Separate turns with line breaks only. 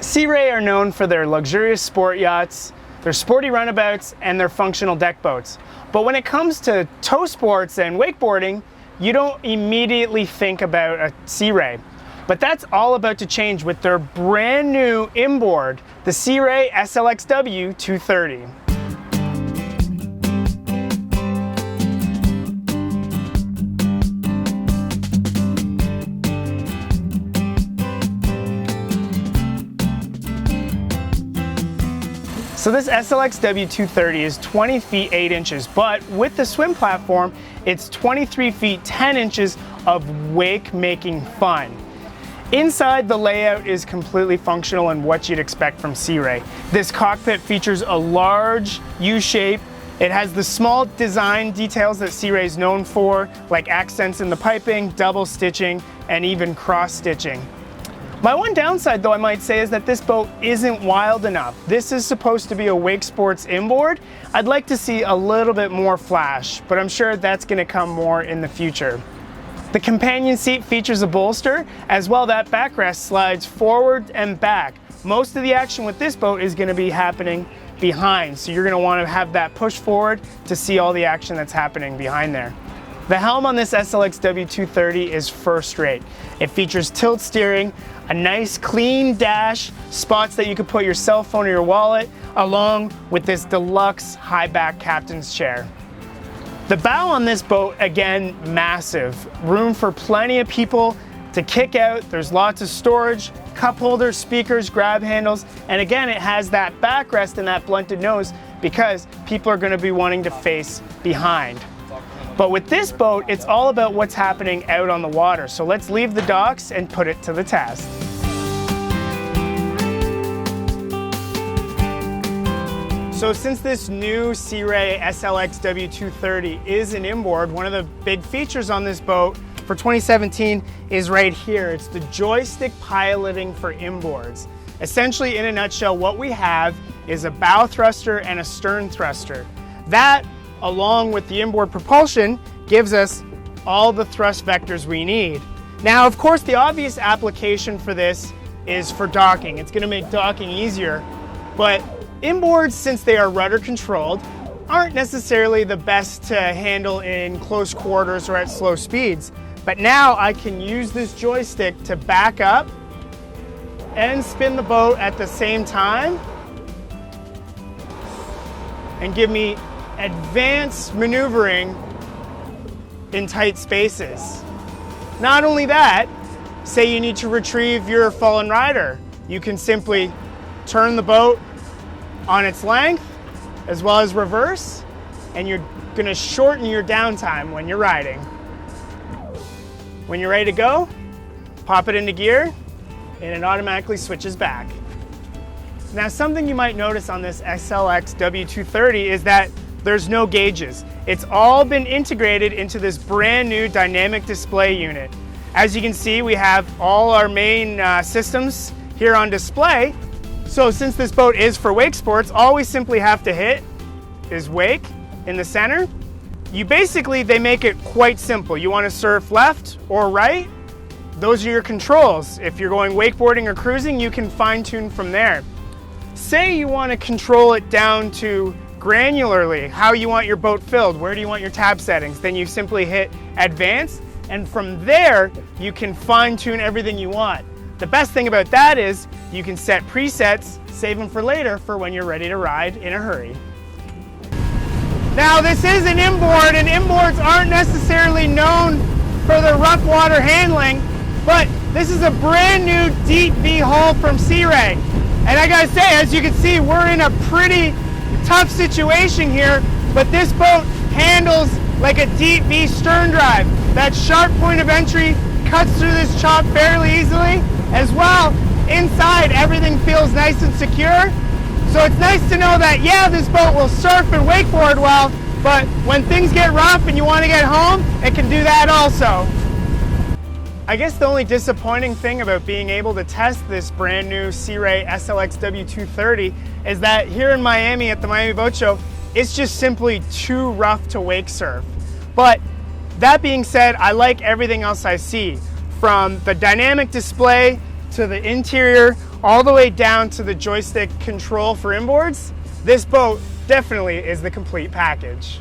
Sea Ray are known for their luxurious sport yachts, their sporty runabouts, and their functional deck boats. But when it comes to tow sports and wakeboarding, you don't immediately think about a Sea Ray. But that's all about to change with their brand new inboard, the Sea Ray SLX-W 230. So this SLX-W 230 is 20 feet 8 inches, but with the swim platform, it's 23 feet 10 inches of wake-making fun. Inside, the layout is completely functional and what you'd expect from Sea Ray. This cockpit features a large U-shape. It has the small design details that Sea Ray is known for, like accents in the piping, double stitching, and even cross stitching. My one downside, though, I might say, is that this boat isn't wild enough. This is supposed to be a wake sports inboard. I'd like to see a little bit more flash, but I'm sure that's going to come more in the future. The companion seat features a bolster, as well that backrest slides forward and back. Most of the action with this boat is going to be happening behind, so you're going to want to have that push forward to see all the action that's happening behind there. The helm on this SLX-W 230 is first rate. It features tilt steering, a nice clean dash, spots that you could put your cell phone or your wallet, along with this deluxe high back captain's chair. The bow on this boat, again, massive. Room for plenty of people to kick out. There's lots of storage, cup holders, speakers, grab handles, and again, it has that backrest and that blunted nose because people are going to be wanting to face behind. But with this boat, it's all about what's happening out on the water. So let's leave the docks and put it to the test. So since this new Sea Ray SLX-W 230 is an inboard, one of the big features on this boat for 2017 is right here. It's the joystick piloting for inboards. Essentially, in a nutshell, what we have is a bow thruster and a stern thruster. That, along with the inboard propulsion, gives us all the thrust vectors we need. Now, of course, the obvious application for this is for docking. It's going to make docking easier, but inboards, since they are rudder controlled, aren't necessarily the best to handle in close quarters or at slow speeds. But now I can use this joystick to back up and spin the boat at the same time and give me advanced maneuvering in tight spaces. Not only that, say you need to retrieve your fallen rider, you can simply turn the boat on its length as well as reverse, and you're going to shorten your downtime when you're riding. When you're ready to go, pop it into gear and it automatically switches back. Now, something you might notice on this SLX-W 230 is that there's no gauges. It's all been integrated into this brand new dynamic display unit. As you can see, we have all our main systems here on display. So since this boat is for wake sports, all we simply have to hit is wake in the center. They make it quite simple. You want to surf left or right, those are your controls. If you're going wakeboarding or cruising, you can fine tune from there. Say you want to control it down to granularly, how you want your boat filled, where do you want your tab settings, then you simply hit advance, and from there you can fine tune everything you want. The best thing about that is you can set presets, save them for later for when you're ready to ride in a hurry. Now, this is an inboard, and inboards aren't necessarily known for their rough water handling, but this is a brand new deep V hull from Sea Ray. And I gotta say, as you can see, we're in a pretty tough situation here, but this boat handles like a deep V stern drive. That sharp point of entry cuts through this chop fairly easily. As well, inside everything feels nice and secure. So it's nice to know that, yeah, this boat will surf and wakeboard well, but when things get rough and you want to get home, it can do that also. I guess the only disappointing thing about being able to test this brand new Sea Ray SLX-W 230 is that here in Miami at the Miami Boat Show, it's just simply too rough to wake surf. But that being said, I like everything else I see, from the dynamic display to the interior, all the way down to the joystick control for inboards, this boat definitely is the complete package.